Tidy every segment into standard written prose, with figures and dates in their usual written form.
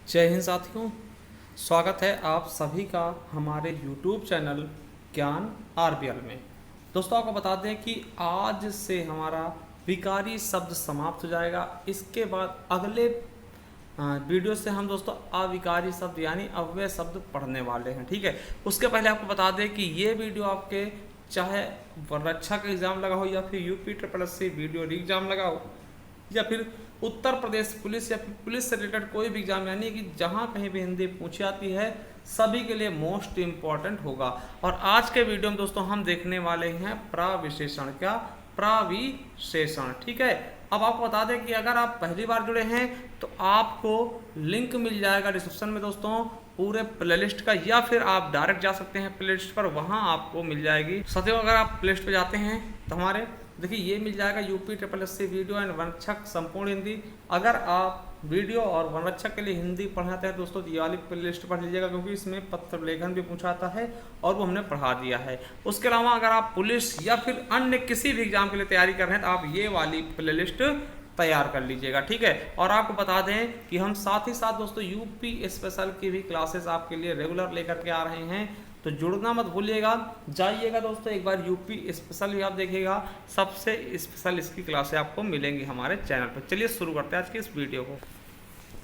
जय हिंद साथियों, स्वागत है आप सभी का हमारे YouTube चैनल ज्ञान आरबीएल में। दोस्तों आपको बता दें कि आज से हमारा विकारी शब्द समाप्त हो जाएगा। इसके बाद अगले वीडियो से हम दोस्तों अविकारी शब्द यानी अव्यय शब्द पढ़ने वाले हैं। ठीक है, उसके पहले आपको बता दें कि ये वीडियो आपके चाहे रक्षा का एग्ज़ाम लगा हो या फिर यूपी SSC वीडियो एग्ज़ाम लगा हो या फिर उत्तर प्रदेश पुलिस या फिर पुलिस से रिलेटेड कोई भी एग्जाम, यानी कि जहाँ कहीं भी हिंदी पूछी जाती है सभी के लिए मोस्ट इम्पॉर्टेंट होगा। और आज के वीडियो में दोस्तों हम देखने वाले हैं प्रविशेषण। क्या? प्रविशेषण। ठीक है, अब आपको बता दें कि अगर आप पहली बार जुड़े हैं तो आपको लिंक मिल जाएगा डिस्क्रिप्शन में दोस्तों पूरे प्लेलिस्ट का, या फिर आप डायरेक्ट जा सकते हैं प्लेलिस्ट पर, वहाँ आपको मिल जाएगी। साथियों अगर आप प्लेलिस्ट पर जाते हैं तो हमारे देखिए ये मिल जाएगा यूपी SSC वीडियो एंड वनरक्षक संपूर्ण हिंदी। अगर आप वीडियो और वनरक्षक के लिए हिंदी पढ़ाते हैं दोस्तों तो ये वाली प्लेलिस्ट पढ़ लीजिएगा, क्योंकि इसमें पत्र लेखन भी पूछा आता है और वो हमने पढ़ा दिया है। उसके अलावा अगर आप पुलिस या फिर अन्य किसी भी एग्जाम के लिए तैयारी कर रहे हैं तो आप ये वाली प्लेलिस्ट तैयार कर लीजिएगा। ठीक है, और आपको बता दें कि हम साथ ही साथ दोस्तों यूपी स्पेशल की भी क्लासेस आपके लिए रेगुलर लेकर के आ रहे हैं, तो जुड़ना मत भूलिएगा। जाइएगा दोस्तों एक बार यूपी स्पेशल भी आप देखिएगा, सबसे स्पेशल इसकी क्लासें आपको मिलेंगी हमारे चैनल पर। चलिए शुरू करते हैं आज की इस वीडियो को।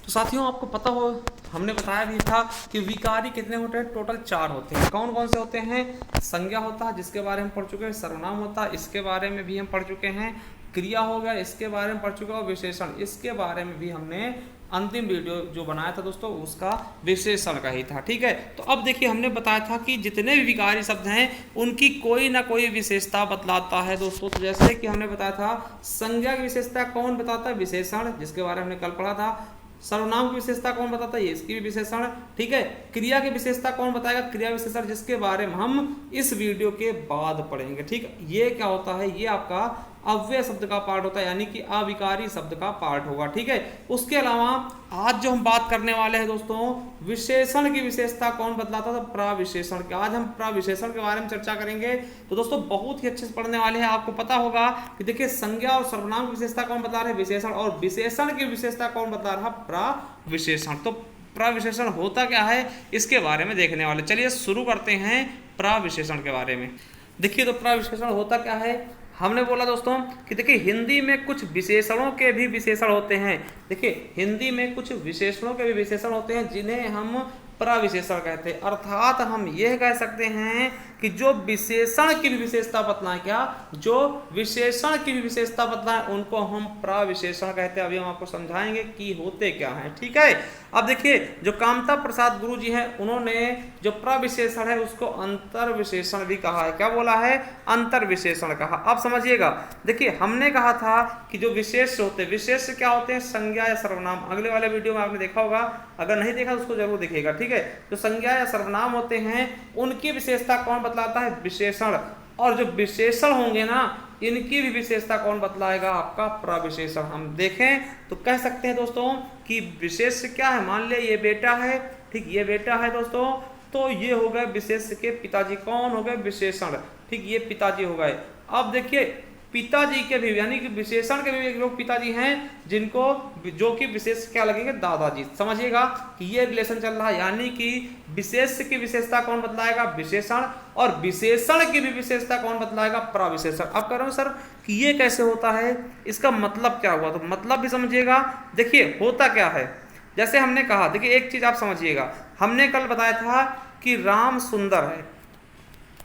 तो साथियों आपको पता हो, हमने बताया भी था कि विकारी कितने होते हैं, टोटल 4 होते हैं। कौन कौन से होते हैं? संज्ञा होता है जिसके बारे में पढ़ चुके हैं, सर्वनाम होता है इसके बारे में भी हम पढ़ चुके हैं, क्रिया हो गया इसके बारे में पढ़ चुके हैं, और विशेषण इसके बारे में भी हमने अंतिम वीडियो जो बनाया था दोस्तों उसका विशेषण का ही था। ठीक है, तो अब देखिए हमने बताया था कि जितने भी विकारी शब्द हैं उनकी कोई ना कोई विशेषता बतलाता है दोस्तों। तो जैसे कि हमने बताया था संज्ञा की विशेषता कौन बताता है? विशेषण, जिसके बारे में हमने कल पढ़ा था। सर्वनाम की विशेषता कौन बताता है? इसकी भी विशेषण। ठीक है, क्रिया की विशेषता कौन बताएगा? क्रिया विशेषण, जिसके बारे में हम इस वीडियो के बाद पढ़ेंगे। ठीक, ये क्या होता है? ये आपका अव्यय शब्द का पार्ट होता है, यानी कि अविकारी शब्द का पार्ट होगा। ठीक है, उसके अलावा आज जो हम बात करने वाले हैं दोस्तों विशेषण की विशेषता कौन बतलाता था? प्रविशेषण की। आज हम प्रविशेषण के बारे में चर्चा करेंगे। तो दोस्तों बहुत ही अच्छे से पढ़ने वाले हैं। आपको पता होगा कि देखिए संज्ञा और सर्वनाम की विशेषता कौन बता रहे हैं? विशेषण। और विशेषण की विशेषता कौन बता रहा? प्रविशेषण। तो प्रविशेषण होता क्या है इसके बारे में देखने वाले। चलिए शुरू करते हैं प्रविशेषण के बारे में। देखिए तो प्रविशेषण होता क्या है, हमने बोला दोस्तों कि देखिए हिंदी में कुछ विशेषणों के भी विशेषण होते हैं। देखिए हिंदी में कुछ विशेषणों के भी विशेषण होते हैं जिन्हें हम प्रविशेषण कहते हैं। अर्थात हम यह कह सकते हैं कि जो विशेषण की भी विशेषता बतलाएं, क्या? जो विशेषण की भी विशेषता बतलाएं उनको हम प्रविशेषण कहते हैं। अभी हम आपको समझाएंगे कि होते क्या हैं। ठीक है, अब देखिए जो कामता प्रसाद गुरु जी हैं उन्होंने जो प्रविशेषण है उसको अंतर विशेषण भी कहा है। क्या बोला है? अंतर विशेषण कहा। अब समझिएगा, देखिए हमने कहा था कि जो विशेष होते हैं, विशेष क्या होते हैं? संज्ञा या सर्वनाम। अगले वाले वीडियो में आपने देखा होगा, अगर नहीं देखा तो उसको जरूर देखिएगा। ठीक है, जो संज्ञा या सर्वनाम होते हैं उनकी विशेषता कौन बतलाता है? विशेषण। और जो विशेषण होंगे ना इनकी भी विशेषता कौन बतलाएगा? आपका प्रविशेषण। हम देखें तो कह सकते हैं दोस्तों कि विशेष क्या है, मान लिया ये बेटा है, ठीक, ये बेटा है दोस्तों, तो ये हो गए विशेष के पिताजी। कौन हो गए? विशेषण। ठीक, ये पिताजी हो गए। अब देखिए पिताजी के भी यानी कि विशेषण के भी एक लोग पिताजी हैं जिनको जो कि विशेष क्या लगेंगे? दादाजी। समझिएगा कि ये रिलेशन चल रहा है, यानी कि विशेष की विशेषता कौन बतलाएगा? विशेषण। और विशेषण की भी विशेषता कौन बतलाएगा? प्रविशेषण। अब कह रहा हूं सर कि ये कैसे होता है, इसका मतलब क्या हुआ? तो मतलब भी समझिएगा। देखिए होता क्या है, जैसे हमने कहा, देखिए एक चीज आप समझिएगा, हमने कल बताया था कि राम सुंदर है।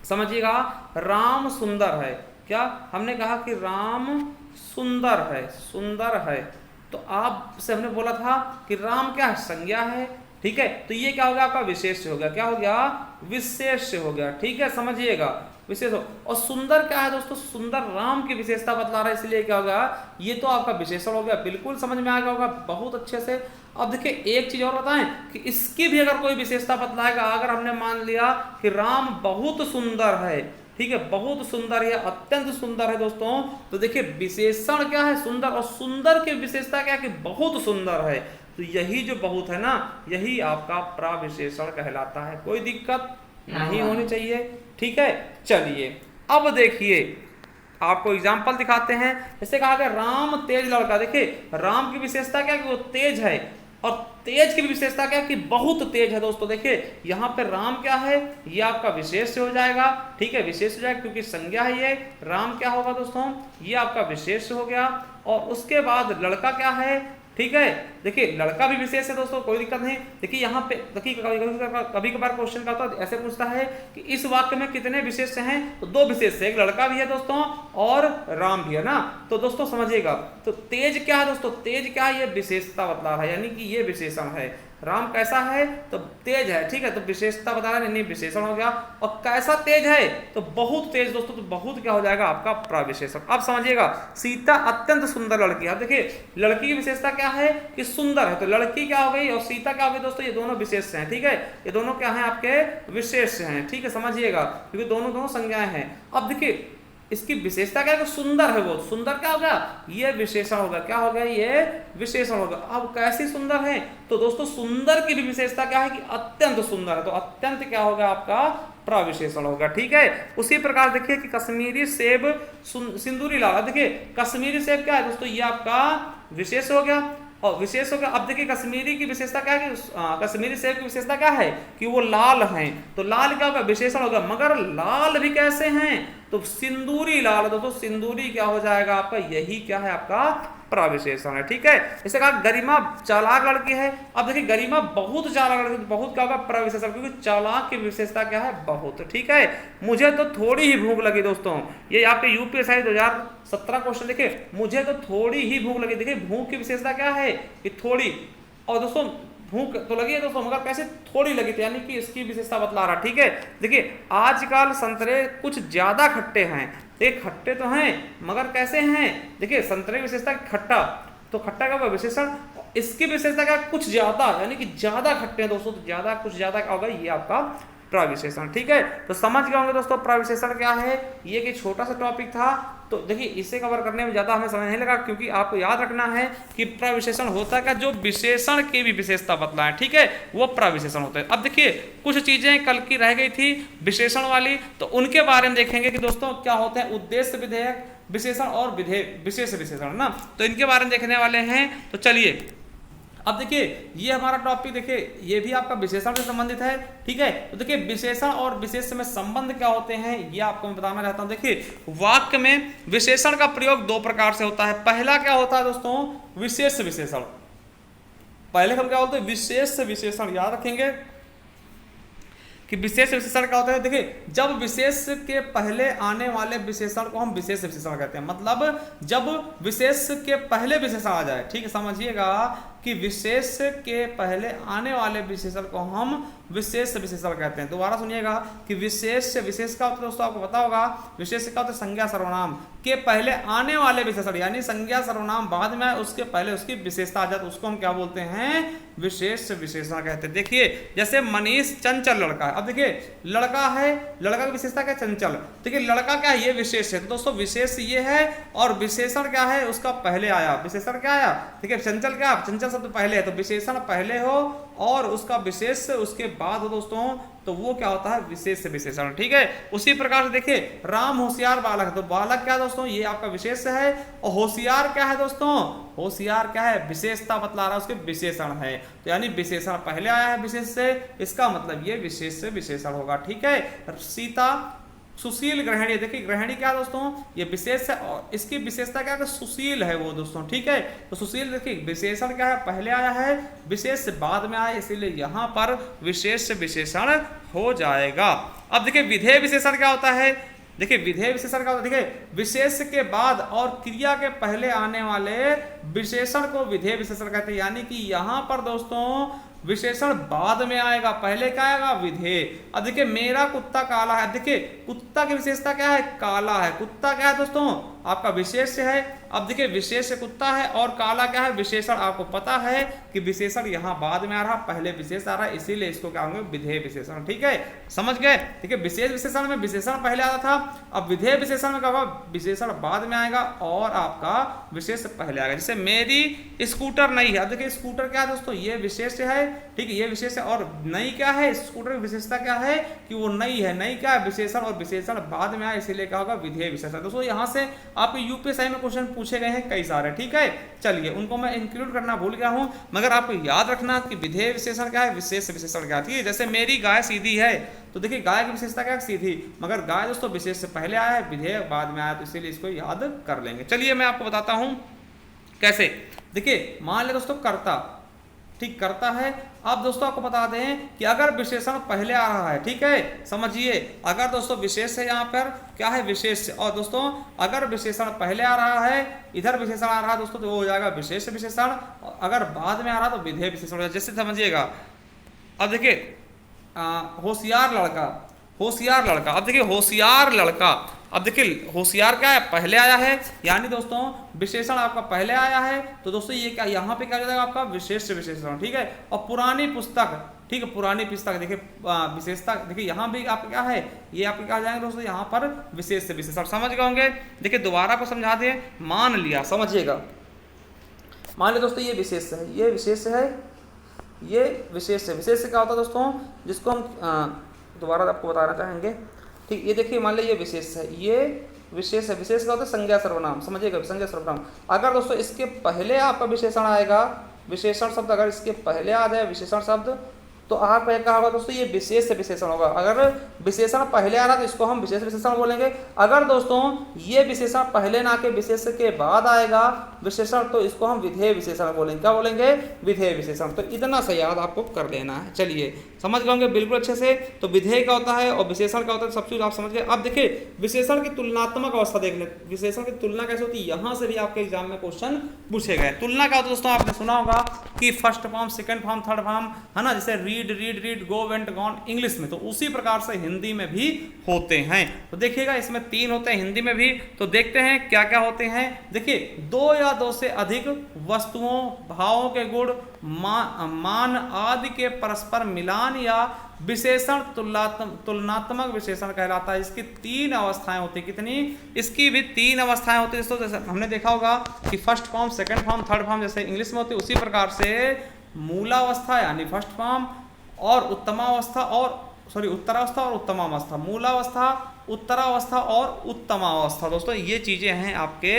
समझिएगा, राम सुंदर है। क्या हमने कहा? कि राम सुंदर है, सुंदर है। तो आपसे हमने बोला था कि राम क्या है? संज्ञा है। ठीक है, तो ये क्या हो गया? आपका विशेष हो गया। क्या हो गया? विशेष हो गया। ठीक है, समझिएगा, विशेष हो। और सुंदर क्या है दोस्तों? सुंदर राम की विशेषता बतला रहा है, इसलिए क्या हो गया? ये तो आपका विशेषण हो गया। बिल्कुल समझ में आ गया होगा बहुत अच्छे से। अब देखिए एक चीज और बताएं कि इसकी भी अगर कोई विशेषता बतलाएगा, अगर हमने मान लिया कि राम बहुत सुंदर है, ठीक है, बहुत सुंदर है, अत्यंत सुंदर है दोस्तों, तो देखिए विशेषण क्या है? सुंदर। और सुंदर की विशेषता क्या है? कि बहुत सुंदर है। तो यही जो बहुत है ना, यही आपका प्रविशेषण कहलाता है। कोई दिक्कत नहीं होनी चाहिए। ठीक है, चलिए अब देखिए आपको एग्जाम्पल दिखाते हैं। जैसे कहा गया राम तेज लड़का। देखिए राम की विशेषता क्या है? कि वो तेज है। और तेज की भी विशेषता क्या है कि बहुत तेज है दोस्तों। देखिए यहाँ पे राम क्या है, ये आपका विशेष हो जाएगा, ठीक है, विशेष हो जाएगा क्योंकि संज्ञा है ये। राम क्या होगा दोस्तों, ये आपका विशेष हो गया। और उसके बाद लड़का क्या है, ठीक है, देखिए लड़का भी विशेष है दोस्तों, कोई दिक्कत नहीं। देखिए यहाँ पे देखिए कभी कभार क्वेश्चन का होता है ऐसे पूछता है कि इस वाक्य में कितने विशेष हैं, तो दो विशेष है, एक लड़का भी है दोस्तों और राम भी है ना। तो दोस्तों समझिएगा, तो तेज क्या है दोस्तों, तेज क्या है, ये विशेषता बता रहा है, यानी कि ये विशेषण है। राम कैसा है, तो तेज है, ठीक है, तो विशेषता बता रहा है, नहीं विशेषण हो गया। और कैसा तेज है, तो बहुत तेज दोस्तों, तो बहुत क्या हो जाएगा आपका प्रविशेषण। अब समझिएगा, सीता अत्यंत सुंदर लड़की है। देखिए लड़की की विशेषता क्या है कि सुंदर है, तो लड़की क्या हो गई और सीता क्या हो गई दोस्तों, ये दोनों विशेष हैं, ठीक है, ये दोनों क्या हैं आपके विशेष हैं, ठीक है, समझिएगा, क्योंकि दोनों संज्ञाएं हैं। अब देखिए इसकी विशेषता क्या है कि सुंदर है, वो सुंदर क्या होगा, ये विशेषण होगा, क्या होगा, ये विशेषण होगा। अब कैसी सुंदर है, तो दोस्तों सुंदर की भी विशेषता क्या है कि अत्यंत सुंदर है, तो अत्यंत क्या होगा आपका प्रविशेषण होगा, ठीक है। उसी प्रकार देखिए कि कश्मीरी सेब सिंदूरी लाल, देखिए कश्मीरी सेब क्या है दोस्तों, ये आपका विशेष हो गया और विशेष हो गया। अब देखिए कश्मीरी की विशेषता क्या है कि कश्मीरी सेब की विशेषता क्या है कि वो लाल हैं, तो लाल क्या होगा, विशेषण होगा। मगर लाल भी कैसे हैं, तो सिंदूरी लाल, दोस्तों सिंदूरी क्या हो जाएगा आपका, यही क्या है आपका प्रविशेषण है, ठीक है। इसे कहा गरिमा चालाक लड़की है। अब देखिए गरिमा बहुत चालाक लड़की, बहुत क्या होगा प्रविशेषण, क्योंकि चालाक की विशेषता क्या है, बहुत, ठीक है। मुझे तो थोड़ी ही भूख लगी दोस्तों, ये आपके यूपीएससी 2017 क्वेश्चन देखिए, मुझे तो थोड़ी ही भूख लगी। देखिए भूख की विशेषता क्या है कि थोड़ी, और दोस्तों भूख तो लगी है दोस्तों, मगर कैसे थोड़ी लगी थी, यानी कि इसकी विशेषता बतला रहा, ठीक है। देखिए आजकल संतरे कुछ ज्यादा खट्टे हैं, एक खट्टे तो हैं मगर कैसे हैं, देखिए संतरे की विशेषता खट्टा, तो खट्टा का विशेषण, इसकी विशेषता क्या कुछ ज्यादा, यानी कि ज्यादा खट्टे हैं दोस्तों, तो ज्यादा कुछ ज्यादा क्या होगा, ये आपका प्रविशेषण, ठीक है। तो समझ गए होंगे दोस्तों प्रविशेषण क्या है, ये कि छोटा सा टॉपिक था, तो देखिए इसे कवर करने में ज्यादा हमें समय नहीं लगा, क्योंकि आपको याद रखना है कि प्रविशेषण होता है क्या, जो विशेषण की भी विशेषता बतलाएं, ठीक है, वो प्रविशेषण होता है। अब देखिए कुछ चीजें कल की रह गई थी विशेषण वाली, तो उनके बारे में देखेंगे कि दोस्तों क्या होते हैं उद्देश्य विधेयक विशेषण और विशेष विशेषण ना, तो इनके बारे में देखने वाले हैं। तो चलिए अब देखिए ये हमारा टॉपिक, देखिए ये भी आपका विशेषण से संबंधित है, ठीक है। तो देखिए विशेषण और विशेष में संबंध क्या होते हैं, ये आपको मैं बताना चाहता हूं। देखिए वाक्य में विशेषण का प्रयोग दो प्रकार से होता है। पहला क्या होता है दोस्तों, विशेष विशेषण, पहले हम क्या बोलते हैं, विशेष विशेषण, याद रखेंगे कि विशेष विशेषण क्या होता है। देखिए जब विशेष के पहले आने वाले विशेषण को हम विशेष विशेषण कहते हैं, मतलब जब विशेष के पहले विशेषण आ जाए, ठीक है, समझिएगा कि विशेष के पहले आने वाले विशेषण को हम विशेष विशेषण कहते हैं। दोबारा सुनिएगा कि विशेष विशेष का होता है दोस्तों, आपको पता होगा विशेष का होता है संज्ञा सर्वनाम के पहले आने वाले विशेषण, यानी संज्ञा सर्वनाम बाद में आए उसके पहले उसकी विशेषता आ जाए, तो उसको हम क्या बोलते हैं, विशेष विशेषण कहते हैं। देखिए जैसे मनीष चंचल लड़का है। अब देखिए लड़का है, लड़का की विशेषता क्या, चंचल। देखिए लड़का क्या है, ये विशेष है, तो दोस्तों विशेष ये है और विशेषण क्या है, उसका पहले आया, विशेषण क्या आया, ठीक है, चंचल क्या, चंचल शब्द पहले है, तो विशेषण पहले हो और उसका विशेष उसके बाद हो दोस्तों, तो वो क्या होता है, विशेष विशेषण, ठीक है। उसी प्रकार से देखिए राम होशियार बालक है, तो बालक क्या दोस्तों, ये आपका विशेष है, और होशियार क्या है दोस्तों, होशियार क्या है, विशेषता बतला रहा है, उसके विशेषण है, तो यानी विशेषण पहले आया है विशेष से, इसका मतलब ये विशेष से विशेषण होगा, ठीक है। सीता सुशील गृहिणी, देखिए गृहिणी क्या दोस्तों, ये विशेष है और इसकी विशेषता क्या है, सुशील है वो दोस्तों, ठीक है। तो सुशील देखिए विशेषण क्या है, पहले आया है, विशेष बाद में आया, इसीलिए यहाँ पर विशेष विशेषण हो जाएगा। अब देखिए विधेय विशेषण क्या होता है, देखिए विधेय विशेषण का, देखिए विशेष के बाद और क्रिया के पहले आने वाले विशेषण को विधेय विशेषण कहते हैं, यानी कि यहाँ पर दोस्तों विशेषण बाद में आएगा, पहले क्या आएगा, विधेय। अब देखिए मेरा कुत्ता काला है, देखिए कुत्ता की विशेषता क्या है, काला है, कुत्ता क्या है दोस्तों, आपका विशेष है। अब देखिए विशेष कुत्ता है और काला क्या है, विशेषण। आपको पता है कि विशेषण यहाँ बाद में आ रहा, पहले विशेष आ रहा है, इसीलिए इसको क्या होंगे, विधेय विशेषण, ठीक है, समझ गए। देखिए विशेष विशेषण में विशेषण पहले आता था, अब विधेय विशेषण में क्या होगा, विशेषण बाद में आएगा और आपका विशेष पहले आएगा। जैसे जैसे मेरी स्कूटर नई है। अब देखिए स्कूटर क्या है दोस्तों, ये विशेष है, ठीक है, ये विशेष है। और नई क्या है, स्कूटर की विशेषता क्या है कि वो नई है। नई क्या है, विशेषण, और विशेषण बाद में आए इसीलिए क्या होगा, विधेय विशेषण। दोस्तों यहाँ से आपके यूपीएससी में क्वेश्चन पूछे गए हैं कई सारे, ठीक है। चलिए उनको मैं इंक्लूड करना भूल गया हूँ, मगर आपको याद रखना कि विधेय विशेषण क्या है, विशेष विशेषण क्या है, ठीक है। जैसे मेरी गाय सीधी है, तो देखिए गाय की विशेषता क्या है, सीधी, मगर गाय दोस्तों विशेष से पहले आया है, विधेय बाद में आया, तो इसीलिए इसको याद कर लेंगे। चलिए मैं आपको बताता हूं कैसे। देखिए मान ले दोस्तों कर्ता, ठीक, करता है। अब दोस्तों आपको बता दें कि अगर विशेषण पहले आ रहा है, ठीक है, समझिए, अगर दोस्तों विशेष है, यहाँ पर क्या है, विशेष, और दोस्तों अगर विशेषण पहले आ रहा है, इधर विशेषण आ रहा है दोस्तों, तो वो हो जाएगा विशेष विशेषण। अगर बाद में आ रहा तो विधेय विशेषण हो जाएगा, जैसे समझिएगा। अब देखिए होशियार लड़का, होशियार लड़का, अब देखिए होशियार लड़का, अब देखिए होशियार क्या है, पहले आया है, यानी दोस्तों विशेषण आपका पहले आया है, तो दोस्तों ये क्या, यहाँ पे क्या हो जाएगा आपका विशेष विशेषण, ठीक है। और पुरानी पुस्तक, ठीक है, पुरानी पुस्तक, देखिए विशेषता, देखिए यहाँ भी आपका क्या है, ये आपके क्या हो जाएंगे दोस्तों, यहाँ पर विशेष से विशेषण, समझ गए होंगे। देखिए दोबारा को समझा दें, मान लिया, समझिएगा, मान लिया दोस्तों ये विशेष है, ये विशेष है, ये विशेष है। विशेष से क्या होता है दोस्तों, जिसको हम दोबारा आपको बताना चाहेंगे, ठीक, ये देखिए मान लीजिए ये विशेष है, ये विशेष है। विशेष क्या होता है, संज्ञा सर्वनाम, समझिएगा, संज्ञा सर्वनाम। अगर दोस्तों इसके पहले आपका विशेषण आएगा, विशेषण शब्द अगर इसके पहले आ जाए विशेषण शब्द, तो आपका क्या होगा दोस्तों, ये विशेष विशेषण होगा। अगर विशेषण पहले आ रहा तो इसको हम विशेष विशेषण बोलेंगे। अगर दोस्तों ये विशेषण पहले ना के विशेष के बाद आएगा विशेषण, तो इसको हम विधेय विशेषण बोलेंगे। क्या बोलेंगे, विधेय विशेषण। तो इतना सा याद आपको कर लेना है। चलिए समझ गए बिल्कुल अच्छे से। तो विधेय क्या होता है और विशेषण क्या होता है, सब चीज आप समझ गए। अब देखिए विशेषण की तुलनात्मक अवस्था देख ले, विशेषण की तुलना कैसे होती है, यहां से भी आपके एग्जाम में क्वेश्चन पूछे गए। तुलना क्या होता है दोस्तों, आपने सुना होगा कि first form, second form, third form, है ना, जैसे read read read, go went gone English में, तो उसी प्रकार से हिंदी में भी होते हैं। तो देखिएगा इसमें 3 होते हैं हिंदी में भी। तो देखते हैं क्या क्या होते हैं। देखिए 2 या 2 से अधिक वस्तुओं, भावों के गुण, मान आदि के परस्पर मिलान या विशेषण तुलनात्मक विशेषण कहलाता है। इसकी 3 अवस्थाएं होती है। कितनी, इसकी भी 3 अवस्थाएं होती है दोस्तों। जैसे हमने देखा होगा कि first form, second form, third form जैसे इंग्लिश में होती है, उसी प्रकार से मूलावस्था यानी फर्स्ट फॉर्म और उत्तमावस्था और उत्तरावस्था और उत्तमावस्था, मूलावस्था, उत्तरावस्था और उत्तमावस्था। दोस्तों ये चीजें हैं आपके।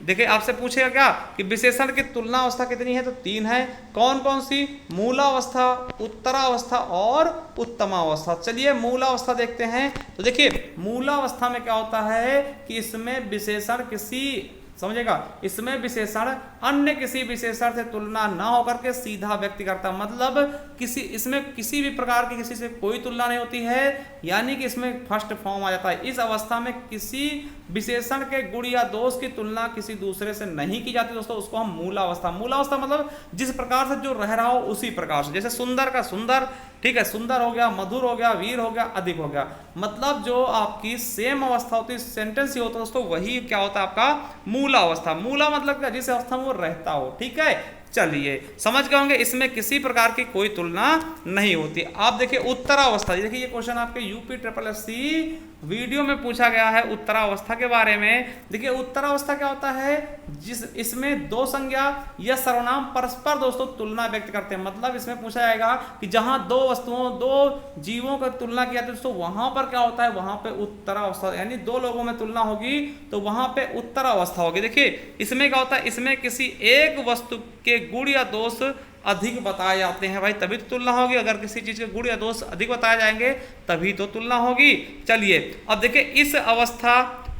देखिए आपसे पूछेगा क्या कि विशेषण की तुलना अवस्था कितनी है, तो 3 है। कौन कौन सी, मूलावस्था, उत्तरावस्था और उत्तमावस्था। चलिए मूलावस्था देखते हैं। तो देखिए मूलावस्था में क्या होता है कि इसमें विशेषण किसी, समझेगा, इसमें विशेषण अन्य किसी विशेषण से तुलना ना होकर के सीधा व्यक्ति करता, मतलब इसमें किसी भी प्रकार की किसी से कोई तुलना नहीं होती है, यानी कि इसमें फर्स्ट फॉर्म आ जाता है। इस अवस्था में किसी विशेषण के गुण या दोष की तुलना किसी दूसरे से नहीं की जाती दोस्तों, उसको हम मूलावस्था। मूलावस्था मतलब जिस प्रकार से जो रह रहा हो उसी प्रकार से। जैसे सुंदर का सुंदर, ठीक है, सुंदर हो गया, मधुर हो गया, वीर हो गया, अधिक हो गया, मतलब जो आपकी सेम अवस्था होती है, सेंटेंस ही होता है दोस्तों, वही क्या होता है आपका मूला अवस्था। मूला मतलब क्या, जिस अवस्था में वो रहता हो, ठीक है। चलिए समझ गए होंगे, इसमें किसी प्रकार की कोई तुलना नहीं होती। आप देखिए उत्तरावस्था, देखिए ये क्वेश्चन आपके यूपी SSSC वीडियो में पूछा गया है उत्तरावस्था के बारे में। देखिए उत्तरावस्था क्या होता है, जिस इसमें 2 संज्ञा या सर्वनाम परस्पर दोस्तों तुलना व्यक्त करते हैं। मतलब इसमें पूछा जाएगा कि जहां 2 वस्तुओं, 2 जीवों का तुलना किया जाती है दोस्तों, वहां पर क्या होता है, वहां पे उत्तरावस्था, यानी 2 लोगों में तुलना होगी तो वहां पे उत्तरावस्था होगी। देखिए इसमें क्या होता है, इसमें किसी एक वस्तु के गुण या दोष अधिक बताए जाते हैं भाई, तभी तो तुलना होगी। अगर किसी चीज के गुण या दोष अधिक बताए जाएंगे तभी तो तुलना होगी। चलिए अब देखिए इस अवस्था,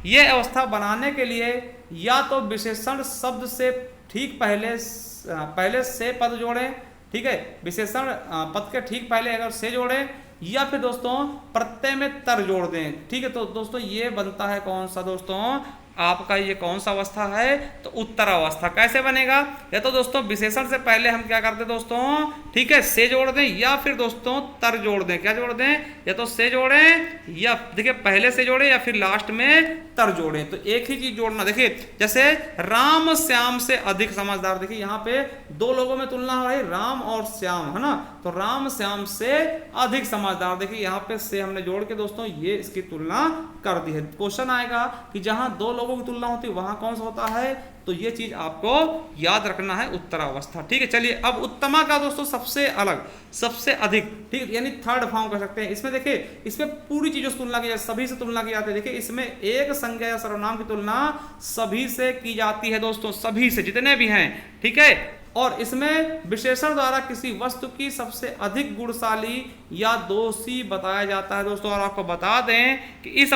ये अवस्था बनाने के लिए या तो विशेषण शब्द से ठीक पहले से पद जोड़ें, ठीक है, विशेषण पद के ठीक पहले अगर से जोड़ें, या फिर दोस्तों प्रत्यय में तर जोड़ दें, ठीक है। तो दोस्तों ये बनता है कौन सा दोस्तों, आपका ये कौन सा अवस्था है, तो उत्तरावस्था। कैसे बनेगा, या तो दोस्तों विशेषण से पहले हम क्या करते हैं दोस्तों, ठीक है, से जोड़ दें, या फिर दोस्तों तर जोड़ दें। क्या जोड़ दें, या तो से जोड़ें, या देखिए पहले से जोड़ें, या फिर लास्ट में तर जोड़ें। तो एक ही चीज जोड़ना। देखिए जैसे राम श्याम से अधिक समझदार, देखिए यहाँ पे 2 लोगों में तुलना हो रही, राम और श्याम, है ना, तो राम श्याम से अधिक समझदार। देखिए यहाँ पे से हमने जोड़ के दोस्तों ये इसकी तुलना कर दी है। क्वेश्चन आएगा कि जहां 2 लोगों की तुलना होती है वहां कौन सा होता है, तो ये चीज आपको याद रखना है, उत्तरावस्था। ठीक है, चलिए अब उत्तमा का दोस्तों सबसे अलग, सबसे अधिक, ठीक है, यानी थर्ड फॉर्म कर सकते हैं। इसमें देखिए, इसमें पूरी चीजों से तुलना की जाती है, सभी से तुलना की जाती है। देखिए इसमें एक संज्ञा या सर्वनाम की तुलना सभी से की जाती है दोस्तों, सभी से, जितने भी हैं। ठीक है, और इसमें विशेषण द्वारा किसी वस्तु की सबसे अधिक गुणशाली या दोषी बताया जाता है दोस्तों। और आपको बता दें कि इस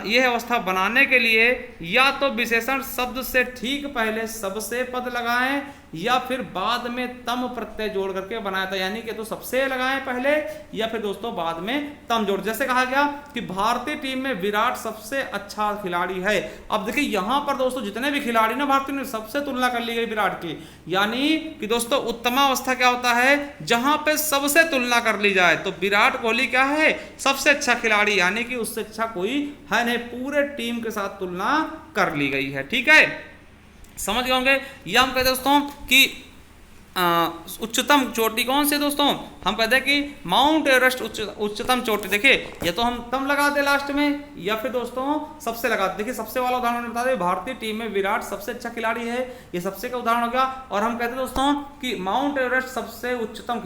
यह अवस्था बनाने के लिए या तो विशेषण शब्द से ठीक पहले सबसे पद लगाएं या फिर बाद में तम प्रत्यय जोड़ करके बनाया था, यानी कि तो सबसे लगाएं पहले या फिर दोस्तों बाद में तम जोड़। जैसे कहा गया कि भारतीय टीम में विराट सबसे अच्छा खिलाड़ी है। अब देखिए यहां पर दोस्तों जितने भी खिलाड़ी ना भारतीय ने सबसे तुलना कर ली गई विराट की, यानी कि दोस्तों उत्तमावस्था क्या होता है, जहां पे सबसे तुलना कर ली जाए। तो विराट कोहली क्या है, सबसे अच्छा खिलाड़ी, यानी कि उससे अच्छा कोई है नहीं, पूरे टीम के साथ तुलना कर ली गई है। ठीक है, समझ गए होंगे। यह हम कहते हैं दोस्तों कि उच्चतम चोटी कौन से दोस्तों, हम कहते हैं कि माउंट एवरेस्ट उच्चतम चोटी। देखिए या तो हम तम लगा दे लास्ट में या फिर दोस्तों सबसे लगा दे। देखिए सबसे वाला उदाहरण बता दें, भारतीय टीम में विराट सबसे अच्छा खिलाड़ी है, ये सबसे का उदाहरण हो गया। और हम कहते हैं दोस्तों कि माउंट एवरेस्ट सबसे उच्चतम,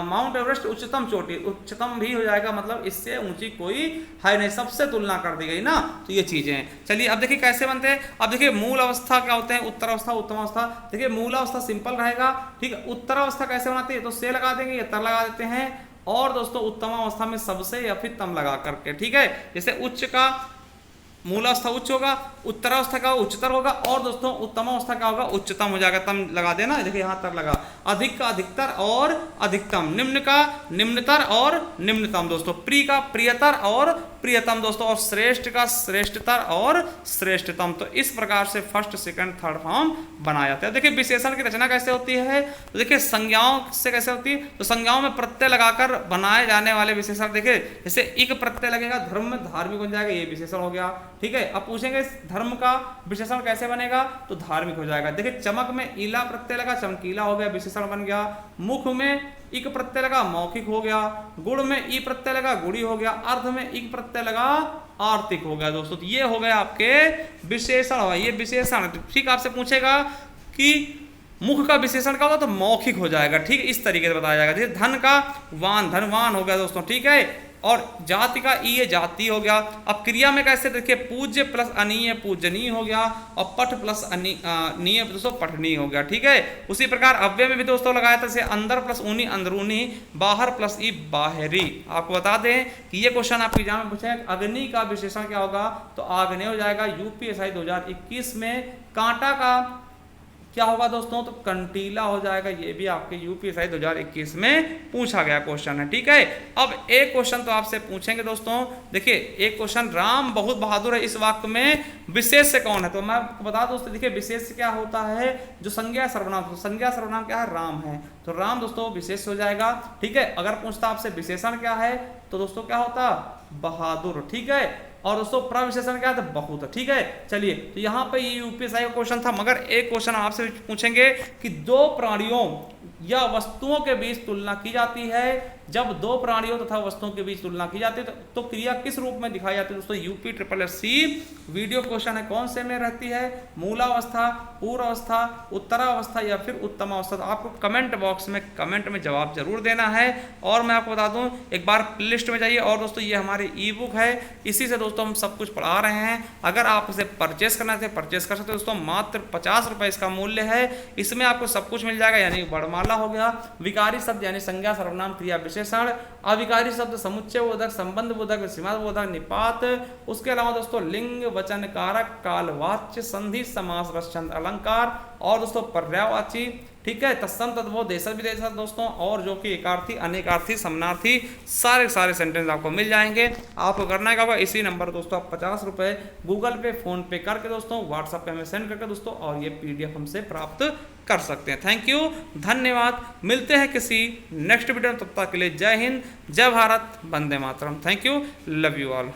माउंट एवरेस्ट उच्चतम चोटी, उच्चतम भी हो जाएगा, मतलब इससे ऊंची कोई है नहीं, सबसे तुलना कर दी गई ना। तो ये चीजें हैं। चलिए अब देखिए कैसे बनते हैं। अब देखिए मूल अवस्था क्या होते हैं, उत्तरावस्था, उत्तमावस्था। देखिए मूल अवस्था सिंपल रहेगा, ठीक है। उत्तरावस्था कैसे बनाते हैं, तो से लगा देंगे या तर लगा देते हैं, और दोस्तों उत्तमावस्था में सबसे या फिर तम लगा करके। ठीक है, जैसे उच्च का मूलावस्था उच्च होगा, उत्तरावस्था का उच्चतर होगा, और दोस्तों उत्तमावस्था का होगा उच्चतम हो जाएगा, तम लगा देना। देखिए यहां तर लगा। अधिक का अधिकतर और अधिकतम, निम्न का निम्नतर और निम्नतम दोस्तों, प्रिय का प्रियतर और प्रियतम दोस्तों, और श्रेष्ठ का श्रेष्ठतर और श्रेष्ठतम। तो इस प्रकार से फर्स्ट सेकंड थर्ड फॉर्म बनाया जाता है। देखिए विशेषण की रचना कैसे होती है, तो देखिए संज्ञाओं से कैसे होती है, तो संज्ञाओं में प्रत्यय लगाकर बनाए जाने वाले विशेषण, देखिए जैसे इक प्रत्यय लगेगा, धर्म में धार्मिक बन जाएगा, ये विशेषण हो गया। ठीक है, अब पूछेंगे धर्म का विशेषण कैसे बनेगा, तो धार्मिक हो जाएगा। देखिए चमक में ईला प्रत्यय लगा, चमकीला हो गया, विशेषण बन गया। मुख में इक प्रत्यय लगा, मौखिक हो गया। गुण में ई प्रत्यय लगा, गुड़ी हो गया। अर्थ में इक प्रत्यय लगा, आर्थिक हो गया दोस्तों। तो ये हो गया आपके विशेषण, हो ये विशेषण। ठीक, आपसे पूछेगा कि मुख का विशेषण का होगा, तो मौखिक हो जाएगा। ठीक, इस तरीके से बताया जाएगा। जैसे धन का वान, धनवान हो गया दोस्तों। ठीक है, और जाति का ई, जाति हो गया। अब क्रिया में कैसे, देखिए पूज्य प्लस अनीय पूजनीय हो गया, और पठ प्लस नीय दोस्तों पठनीय हो गया। ठीक है, उसी प्रकार अव्यय में भी दोस्तों लगाया था, जैसे अंदर प्लस ऊनी अंदरूनी, बाहर प्लस ई बाहरी। आपको बता दें कि ये क्वेश्चन आपके एग्जाम में पूछा है, अग्नि का विशेषण क्या होगा, तो आग्नेय हो जाएगा। यूपीएसआई 2021 में कांटा का क्या होगा दोस्तों, तो कंटीला हो जाएगा। ये भी आपके यूपीएसआई 2021 में पूछा गया क्वेश्चन है। ठीक है, अब एक क्वेश्चन तो आपसे पूछेंगे दोस्तों। देखिए एक क्वेश्चन, राम बहुत बहादुर है, इस वाक्य में विशेष से कौन है, तो मैं आपको बता दूं दोस्तों। देखिए विशेष क्या होता है, जो संज्ञा सर्वनाम, तो संज्ञा सर्वनाम क्या है, राम है, तो राम दोस्तों विशेष हो जाएगा। ठीक है, अगर पूछता आपसे विशेषण क्या है, तो दोस्तों क्या होता, बहादुर। ठीक है, और दोस्तों प्रविशेषण क्या है, तो बहुत। ठीक है, चलिए तो यहाँ पे ये यूपीएसआई का क्वेश्चन था। मगर एक क्वेश्चन आपसे पूछेंगे कि दो प्राणियों या वस्तुओं के बीच तुलना की जाती है। जब दो प्राणियों तथा वस्तुओं के बीच तुलना की जाती है तो क्रिया किस रूप में दिखाई जाती है दोस्तों, यूपी SSSC वीडियो क्वेश्चन है। कौन से में रहती है, मूलावस्था, पूर्वावस्था, उत्तरावस्था या फिर उत्तमावस्था। तो आपको कमेंट बॉक्स में कमेंट में जवाब जरूर देना है। और मैं आपको बता दूं, एक बार प्लेलिस्ट में जाइए, और दोस्तों ये हमारी ई बुक है, इसी से दोस्तों हम सब कुछ पढ़ा रहे हैं। अगर आप इसे परचेस करना चाहते परचेस कर सकते हैं दोस्तों, मात्र 50 रुपये इसका मूल्य है। इसमें आपको सब कुछ मिल जाएगा, यानी वर्णमाला हो गया, विकारी शब्द यानी संज्ञा सर्वनाम क्रिया विशेषण, अविकारी शब्द समुच्चय बोधक, संबंध बोधक, सीमा बोधक, निपात। उसके अलावा दोस्तों लिंग, वचन कारक, कालवाच्य, संधि, समास, रसछंद, अलंकार, और दोस्तों पर्यायवाची। ठीक है, तत्सम तद्भव, देशज विदेशज दोस्तों, और जो कि एकार्थी, अनेकार्थी, समानार्थी, सारे सेंटेंस आपको मिल जाएंगे। आपको करना है क्या होगा, इसी नंबर दोस्तों आप 50 रुपये गूगल पे, फोन पे करके दोस्तों, व्हाट्सएप पे हमें सेंड करके दोस्तों, और ये PDF हमसे प्राप्त कर सकते हैं। थैंक यू, धन्यवाद। मिलते हैं किसी नेक्स्ट वीडियो में, तब तक के लिए जय हिंद, जय भारत, वंदे मातरम। Thank you, love you all.